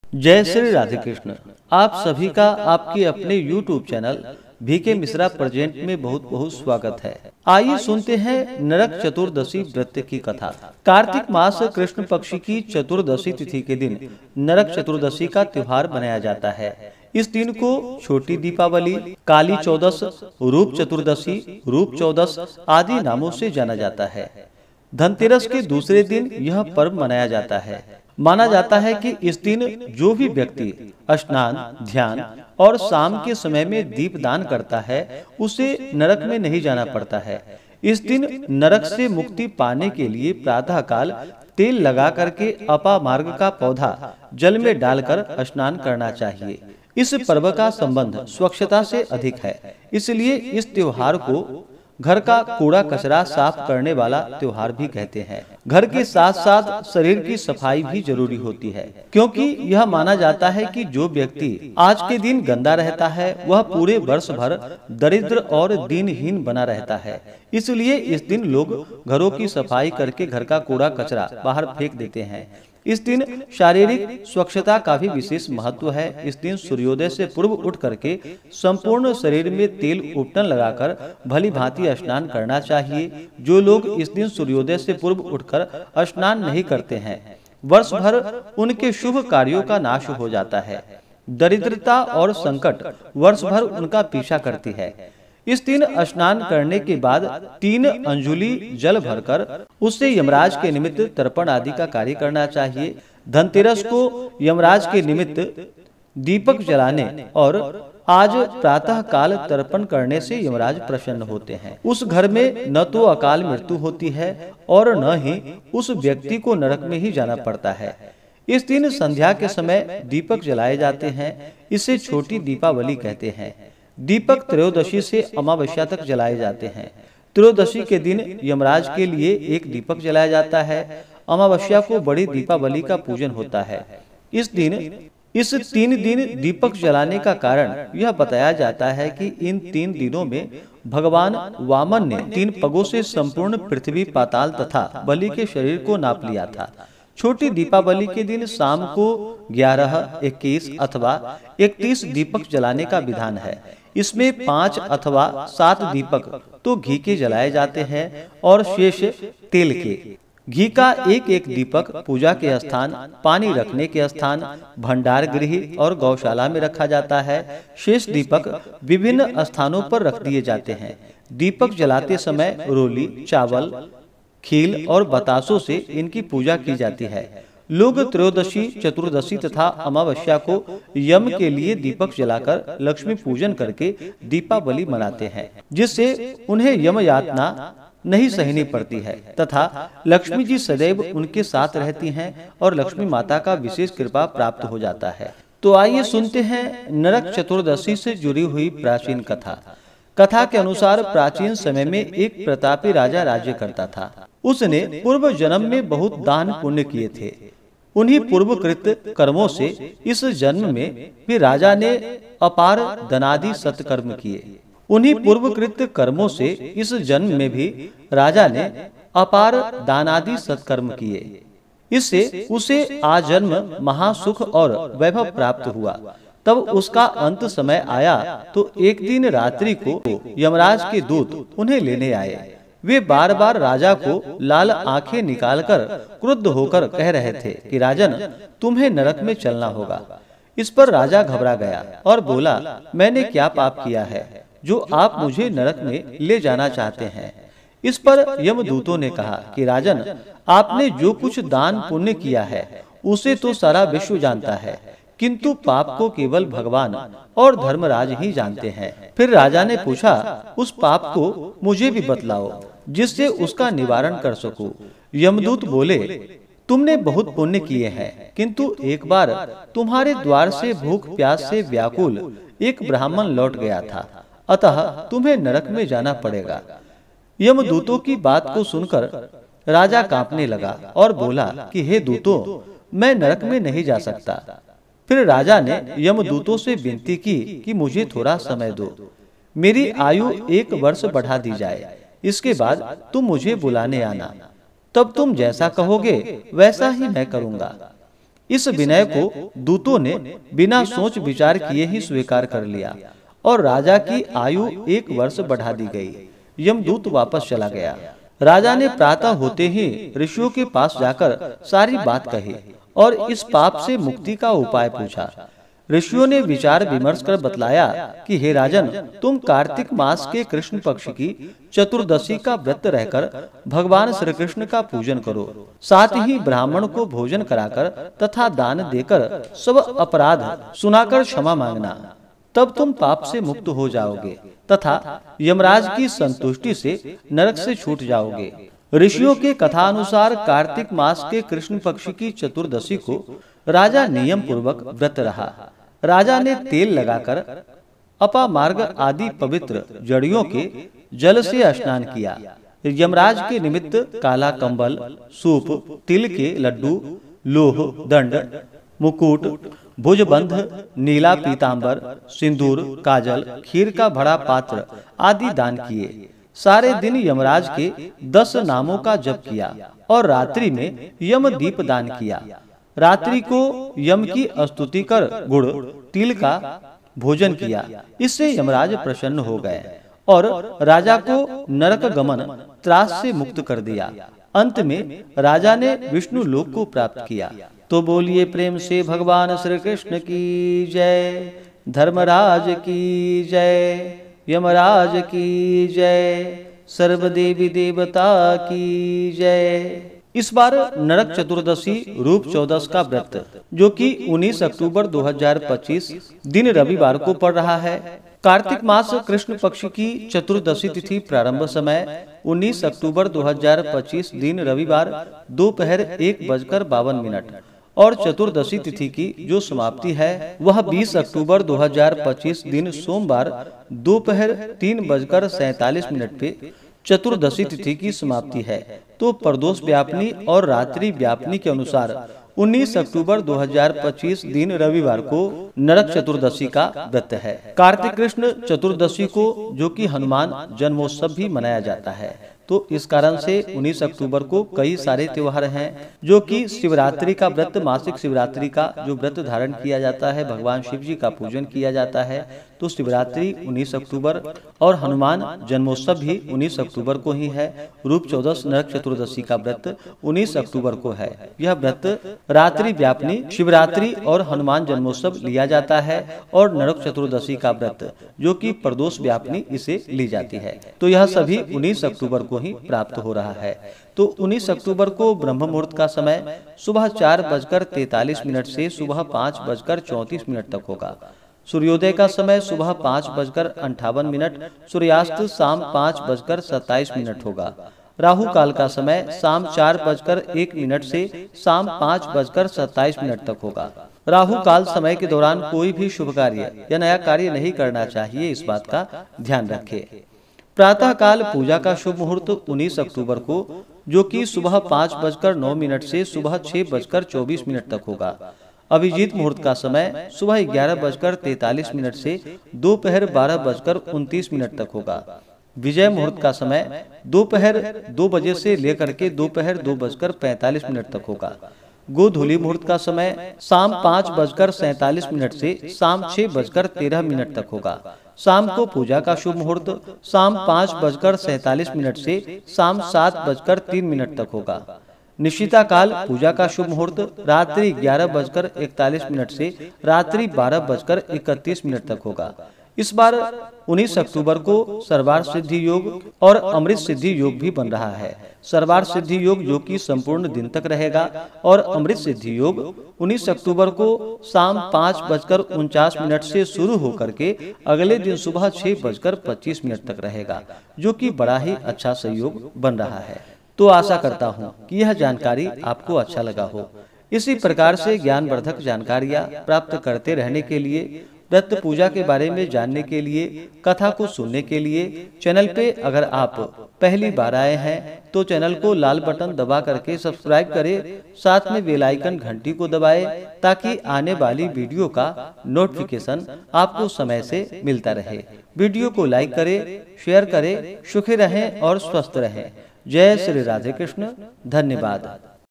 जय श्री राधे कृष्ण। आप सभी का आपके अपने YouTube channel VK Mishra present में बहुत बहुत स्वागत है। आइए सुनते हैं नरक चतुर्दशी व्रत की कथा। कार्तिक मास कृष्ण पक्ष की चतुर्दशी तिथि के दिन नरक चतुर्दशी का त्योहार मनाया जाता है। इस दिन को छोटी दीपावली, काली चौदस, रूप चतुर्दशी, रूप चौदस आदि नामों से जाना जाता है। धनतेरस के दूसरे दिन यह पर्व मनाया जाता है। माना जाता है कि इस दिन जो भी व्यक्ति स्नान, ध्यान और शाम के समय में दीप दान करता है उसे नरक में नहीं जाना पड़ता है। इस दिन नरक से मुक्ति पाने के लिए प्रातः काल तेल लगा करके अपामार्ग का पौधा जल में डालकर स्नान करना चाहिए। इस पर्व का संबंध स्वच्छता से अधिक है, इसलिए इस त्योहार को घर का कूड़ा कचरा साफ करने वाला त्योहार भी कहते हैं। घर के साथ साथ शरीर की सफाई भी जरूरी होती है, क्योंकि यह माना जाता है कि जो व्यक्ति आज के दिन गंदा रहता है वह पूरे वर्ष भर दरिद्र और दीनहीन बना रहता है। इसलिए इस दिन लोग घरों की सफाई करके घर का कूड़ा कचरा बाहर फेंक देते हैं। इस दिन शारीरिक स्वच्छता का भी विशेष महत्व है। इस दिन सूर्योदय से पूर्व उठ करके संपूर्ण शरीर में तेल उपटन लगाकर भली भांति स्नान करना चाहिए। जो लोग इस दिन सूर्योदय से पूर्व उठकर स्नान नहीं करते हैं, वर्ष भर उनके शुभ कार्यों का नाश हो जाता है। दरिद्रता और संकट वर्ष भर उनका पीछा करती है। इस दिन स्नान करने के बाद 3 अंजुलि जल भरकर उससे यमराज के निमित्त तर्पण आदि का कार्य करना चाहिए। धनतेरस को यमराज के निमित्त दीपक जलाने और आज प्रातः काल तर्पण करने से यमराज प्रसन्न होते हैं। उस घर में न तो अकाल मृत्यु होती है और न ही उस व्यक्ति को नरक में ही जाना पड़ता है। इस दिन संध्या के समय दीपक जलाए जाते हैं। इसे छोटी दीपावली कहते हैं। दीपक त्रयोदशी से अमावस्या तक जलाए जाते हैं। त्रयोदशी के दिन यमराज के लिए एक दीपक जलाया जाता है। अमावस्या को बड़ी दीपावली का पूजन होता है। इस 3 दिन दीपक जलाने का कारण यह बताया जाता है कि इन 3 दिनों में भगवान वामन ने 3 पगों से संपूर्ण पृथ्वी, पाताल तथा बलि के शरीर को नाप लिया था। छोटी दीपावली के दिन शाम को 11, 21 अथवा 31 दीपक जलाने का विधान है। इसमें 5 अथवा 7 दीपक तो घी के जलाए जाते हैं और शेष तेल के। घी का एक दीपक पूजा के स्थान, पानी रखने के स्थान, भंडार गृह और गौशाला में रखा जाता है। शेष दीपक विभिन्न स्थानों पर रख दिए जाते हैं। दीपक जलाते समय रोली, चावल, खील और बतासों से इनकी पूजा की जाती है। लोग त्रयोदशी, चतुर्दशी तथा अमावस्या को यम के लिए दीपक जलाकर लक्ष्मी पूजन करके दीपावली मनाते हैं, जिससे उन्हें यम यातना नहीं सहनी पड़ती है तथा लक्ष्मी जी सदैव उनके साथ रहती हैं और लक्ष्मी माता का विशेष कृपा प्राप्त हो जाता है। तो आइए सुनते हैं नरक चतुर्दशी से जुड़ी हुई प्राचीन कथा। कथा के अनुसार प्राचीन समय में एक प्रतापी राजा राज्य करता था। उसने पूर्व जन्म में बहुत दान पुण्य किए थे। उन्हीं पूर्वकृत कर्मों से इस जन्म में भी राजा ने अपार धनादि सत्कर्म किए। उन्हीं पूर्वकृत कर्मों से इस जन्म में भी राजा ने अपार दानादि सत्कर्म किए। इससे उसे आजन्म महासुख और वैभव प्राप्त हुआ। तब उसका अंत समय आया तो एक दिन रात्रि को यमराज के दूत उन्हें लेने आए। वे बार बार राजा को लाल आंखें निकालकर क्रुद्ध होकर कह रहे थे कि राजन, तुम्हें नरक में चलना होगा। इस पर राजा घबरा गया और बोला, मैंने क्या पाप किया है जो आप मुझे नरक में ले जाना चाहते हैं। इस पर यमदूतों ने कहा कि राजन, आपने जो कुछ दान पुण्य किया है उसे तो सारा विश्व जानता है, किंतु पाप को केवल भगवान और धर्मराज ही जानते हैं। फिर राजा ने पूछा, उस पाप को मुझे भी बतलाओ जिससे उसका निवारण कर सकूं। यमदूत बोले, तुमने बहुत पुण्य किए हैं, किंतु एक बार तुम्हारे द्वार से भूख प्यास से व्याकुल एक ब्राह्मण लौट गया था, अतः तुम्हें नरक में जाना पड़ेगा। यमदूतों की बात को सुनकर राजा कांपने लगा और बोला कि हे दूतों, मैं नरक में नहीं जा सकता। फिर राजा ने यमदूतों से विनती की कि मुझे थोड़ा समय दो, मेरी आयु 1 वर्ष बढ़ा दी जाए, इसके बाद तुम मुझे बुलाने आना। तब तुम जैसा कहोगे वैसा ही मैं करूंगा। इस विनय को दूतों ने बिना सोच विचार किए ही स्वीकार कर लिया और राजा की आयु 1 वर्ष बढ़ा दी गई। यमदूत वापस चला गया। राजा ने प्रातः होते ही ऋषियों के पास जाकर सारी बात कही और इस पाप से मुक्ति का उपाय पूछा। ऋषियों ने विचार विमर्श कर बतलाया कि हे राजन, तुम कार्तिक मास के कृष्ण पक्ष की चतुर्दशी का व्रत रहकर भगवान श्री कृष्ण का पूजन करो, साथ ही ब्राह्मण को भोजन कराकर तथा दान देकर सब अपराध सुनाकर क्षमा मांगना, तब तुम पाप से मुक्त हो जाओगे तथा यमराज की संतुष्टि से नरक से छूट जाओगे। ऋषियों के कथानुसार कार्तिक मास के कृष्ण पक्ष की चतुर्दशी को राजा नियम पूर्वक व्रत रहा। राजा ने तेल लगाकर अपामार्ग आदि पवित्र जड़ियों के जल से स्नान किया। यमराज के निमित्त काला कंबल, सूप, तिल के लड्डू, लोह दंड, मुकुट, भुजबंध, नीला पीतांबर, सिंदूर, काजल, खीर का बड़ा पात्र आदि दान किए। सारे दिन यमराज के 10 नामों का जप किया और रात्रि में यम दीप दान किया। रात्रि को यम की स्तुति कर गुड़, तिल का भोजन किया। इससे यमराज प्रसन्न हो गए और राजा को नरक गमन त्रास से मुक्त कर दिया। अंत में राजा ने विष्णु लोक को प्राप्त किया। तो बोलिए प्रेम से भगवान श्री कृष्ण की जय, धर्मराज की जय, यमराज की जय, सर्वदेवी देवता की जय। इस बार नरक चतुर्दशी रूप 14 का व्रत, जो कि 19 अक्टूबर 2025 दिन रविवार को पड़ रहा है। कार्तिक मास कृष्ण पक्ष की चतुर्दशी तिथि प्रारंभ समय 19 अक्टूबर 2025 दिन रविवार दोपहर 1:52 और चतुर्दशी तिथि की जो समाप्ति है वह 20 अक्टूबर 2025 दिन सोमवार दोपहर 3:47 पे चतुर्दशी तिथि की समाप्ति है। तो प्रदोष व्यापनी और रात्रि व्यापनी के अनुसार 19 अक्टूबर 2025 दिन रविवार को नरक चतुर्दशी का व्रत है। कार्तिक कृष्ण चतुर्दशी को, जो कि हनुमान जन्मोत्सव भी मनाया जाता है, तो इस कारण से 19 अक्टूबर को कई सारे त्योहार हैं, जो कि शिवरात्रि का व्रत, मासिक शिवरात्रि का जो व्रत धारण किया जाता है, भगवान शिव जी का पूजन किया जाता है, तो शिवरात्रि 19 अक्टूबर और हनुमान जन्मोत्सव भी 19 अक्टूबर को ही है। रूप 14 नरक चतुर्दशी का व्रत 19 अक्टूबर को है। यह व्रत रात्रि व्यापनी, शिवरात्रि और हनुमान जन्मोत्सव लिया जाता है और नरक चतुर्दशी का व्रत, जो कि प्रदोष व्यापनी, इसे ली जाती है। तो यह सभी 19 अक्टूबर को ही प्राप्त हो रहा है। तो 19 अक्टूबर को ब्रह्म मुहूर्त का समय सुबह 4:43 से सुबह 5:34 तक होगा। सूर्योदय का समय सुबह 5:58, सूर्यास्त शाम 5:27 होगा। राहु काल का समय शाम 4:01 से शाम 5:27 तक होगा। राहु काल समय के दौरान कोई भी शुभ कार्य या नया कार्य नहीं करना चाहिए, इस बात का ध्यान रखें। प्रातः काल पूजा का शुभ मुहूर्त 19 अक्टूबर को, जो कि सुबह 5:09 से सुबह 6:24 तक होगा। अभिजीत मुहूर्त का समय सुबह 11:43 से दोपहर 12:29 तक होगा। विजय मुहूर्त का समय दोपहर 2 बजे से लेकर के दोपहर 2:45 तक होगा। गोधूली मुहूर्त का समय शाम 5:47 से शाम 6:13 तक होगा। शाम को पूजा का शुभ मुहूर्त शाम 5:47 से शाम 7:03 तक होगा। निशिता काल पूजा का शुभ मुहूर्त रात्रि 11:41 से रात्रि 12:31 तक होगा। इस बार 19 अक्टूबर को सर्वार्थ सिद्धि योग और अमृत सिद्धि योग भी बन रहा है। सर्वार्थ सिद्धि योग जो कि संपूर्ण दिन तक रहेगा और अमृत सिद्धि योग 19 अक्टूबर को शाम 5:49 से शुरू होकर के अगले दिन सुबह 6:25 तक रहेगा, जो कि बड़ा ही अच्छा सहयोग बन रहा है। तो आशा करता हूँ कि यह जानकारी आपको अच्छा लगा हो। इसी प्रकार से ज्ञानवर्धक जानकारियाँ प्राप्त करते रहने के लिए, व्रत पूजा के बारे में जानने के लिए, कथा को सुनने के लिए चैनल पे अगर आप पहली बार आए हैं तो चैनल को लाल बटन दबा करके सब्सक्राइब करें, साथ में बेल आइकन घंटी को दबाएं, ताकि आने वाली वीडियो का नोटिफिकेशन आपको समय से मिलता रहे। वीडियो को लाइक करें, शेयर करें। सुखी रहें और स्वस्थ रहें। जय श्री राधे कृष्ण। धन्यवाद।